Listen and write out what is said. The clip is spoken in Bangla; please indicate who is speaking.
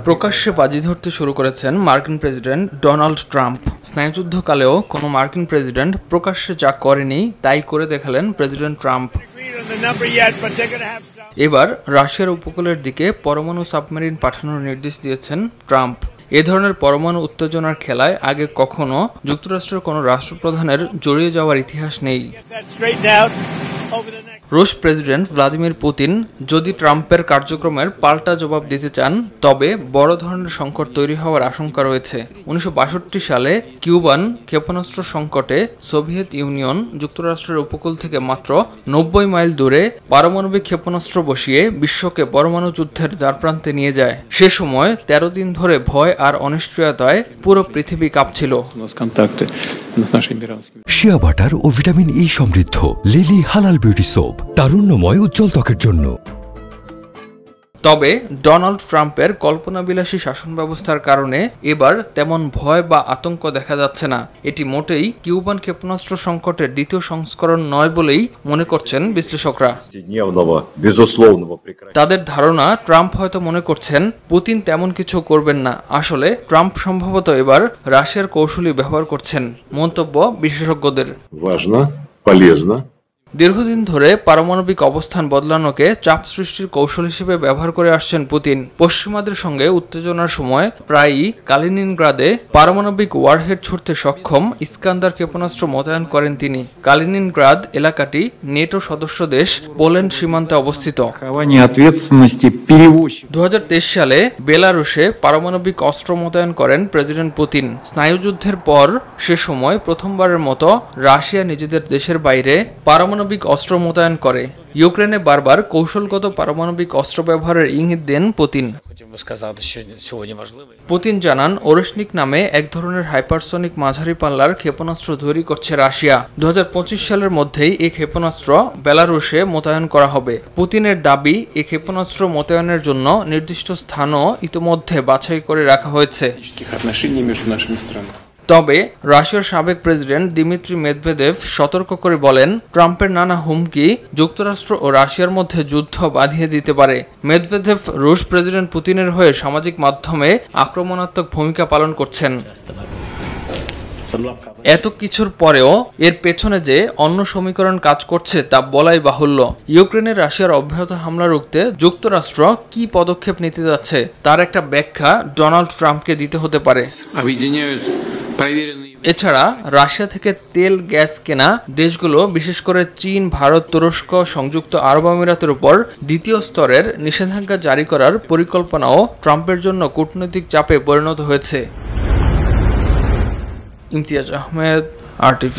Speaker 1: প্রকাশ্যে বাজি ধরতে শুরু করেছেন মার্কিন প্রেসিডেন্ট ডোনাল্ড ট্রাম্প। স্নায়ুযুদ্ধকালেও কোনো মার্কিন প্রেসিডেন্ট প্রকাশ্যে যা করেনি তাই করে দেখালেন প্রেসিডেন্ট ট্রাম্প। এবার রাশিয়ার উপকূলের দিকে পরমাণু সাবমেরিন পাঠানোর নির্দেশ দিয়েছেন ট্রাম্প। এ ধরনের পরমাণু উত্তেজনার খেলায় আগে কখনো যুক্তরাষ্ট্রের কোনো রাষ্ট্রপ্রধানের জড়িয়ে যাওয়ার ইতিহাস নেই। রুশ প্রেসিডেন্ট ভ্লাদিমির পুতিন যদি ট্রাম্পের কার্যক্রমের পাল্টা জবাব দিতে চান তবে বড় ধরনের সংকট তৈরি হওয়ার আশঙ্কা রয়েছে। 1962 সালে কিউবান ক্ষেপণাস্ত্র সংকটে সোভিয়েত ইউনিয়ন যুক্তরাষ্ট্রের উপকূল থেকে মাত্র 90 মাইল দূরে পারমাণবিক ক্ষেপণাস্ত্র বসিয়ে বিশ্বকে পরমাণু যুদ্ধের দ্বারপ্রান্তে নিয়ে যায়। সে সময় 13 দিন ধরে ভয় আর অনিশ্চয়তায় পুরো পৃথিবী কাঁপছিল।
Speaker 2: শিয়া বাটার ও ভিটামিন ই সমৃদ্ধ লিলি হালাল বিউটি সোপ, তারুণ্যময় উজ্জ্বল ত্বকের জন্য।
Speaker 1: তবে ডোনাল্ড ট্রাম্পের কল্পনাবিলাসী শাসন ব্যবস্থার কারণে এবার তেমন ভয় বা আতঙ্ক দেখা যাচ্ছে না। এটি মোটেই কিউবান ক্ষেপণাস্ত্র সংকটের দ্বিতীয় সংস্করণ নয় বলেই মনে করছেন বিশ্লেষকরা। তাদের ধারণা, ট্রাম্প হয়তো মনে করছেন পুতিন তেমন কিছু করবেন না। আসলে ট্রাম্প সম্ভবত এবার রাশিয়ার কৌশলী ব্যবহার করছেন। মন্তব্য বিশেষজ্ঞদের। দীর্ঘদিন ধরে পারমাণবিক অবস্থান বদলানোকে চাপ সৃষ্টির কৌশল হিসেবে ব্যবহার করে আসছেন পুতিন। পশ্চিমাদের সঙ্গে উত্তেজনার সময় প্রায়ই কালিনিনগ্রাদে পারমাণবিক ওয়ারহেড ছুড়তে সক্ষম ইস্কান্দার ক্ষেপণাস্ত্র মোতায়েন করেন তিনি। কালিনিনগ্রাদ এলাকাটি নেটো সদস্য দেশ পোল্যান্ড সীমান্তে অবস্থিত। 2023 সালে বেলারুশে পারমাণবিক অস্ত্র মোতায়েন করেন প্রেসিডেন্ট পুতিন। স্নায়ুযুদ্ধের পর সে সময় প্রথমবারের মতো রাশিয়া নিজেদের দেশের বাইরে পারমাণবিক অস্ত্র মোতায়েন করে। ইউক্রেনে বারবার কৌশলগত পারমাণবিক অস্ত্র ব্যবহারের ইঙ্গিত দেন পুতিন। পুতিন জানান, ওরেশনিক নামে এক ধরনের হাইপারসনিক মাঝারি পাল্লার ক্ষেপণাস্ত্র তৈরি করছে রাশিয়া। 2025 সালের মধ্যেই এই ক্ষেপণাস্ত্র বেলারুশে মোতায়েন করা হবে। পুতিনের দাবি, এই ক্ষেপণাস্ত্র মোতায়েনের জন্য নির্দিষ্ট স্থানও ইতোমধ্যে বাছাই করে রাখা হয়েছে। তবে রাশিয়ার সাবেক প্রেসিডেন্ট দিমিত্রি মেদভেদেভ সতর্ক করে বলেন, ট্রাম্পের নানা হুমকি যুক্তরাষ্ট্র ও রাশিয়ার মধ্যে যুদ্ধ বাঁধিয়ে দিতে পারে। মেদভেদেভ রুশ প্রেসিডেন্ট পুতিনের হয়ে সামাজিক মাধ্যমে আক্রমণাত্মক ভূমিকা পালন করছেন। এত কিছুর পরেও এর পেছনে যে অন্য সমীকরণ কাজ করছে তা বলাই বাহুল্য। ইউক্রেনের রাশিয়ার অব্যাহত হামলা রুখতে যুক্তরাষ্ট্র কি পদক্ষেপ নিতে যাচ্ছে তার একটা ব্যাখ্যা ডোনাল্ড ট্রাম্পকে দিতে হতে পারে। এছাড়া রাশিয়া থেকে তেল গ্যাস কেনা দেশগুলো, বিশেষ করে চীন, ভারত, তুরস্ক, সংযুক্ত আরব আমিরাতের উপর দ্বিতীয় স্তরের নিষেধাজ্ঞা জারি করার পরিকল্পনাও ট্রাম্পের জন্য কূটনৈতিক চাপে পরিণত হয়েছে। ইমতিয়াজ আহমেদ, RTV।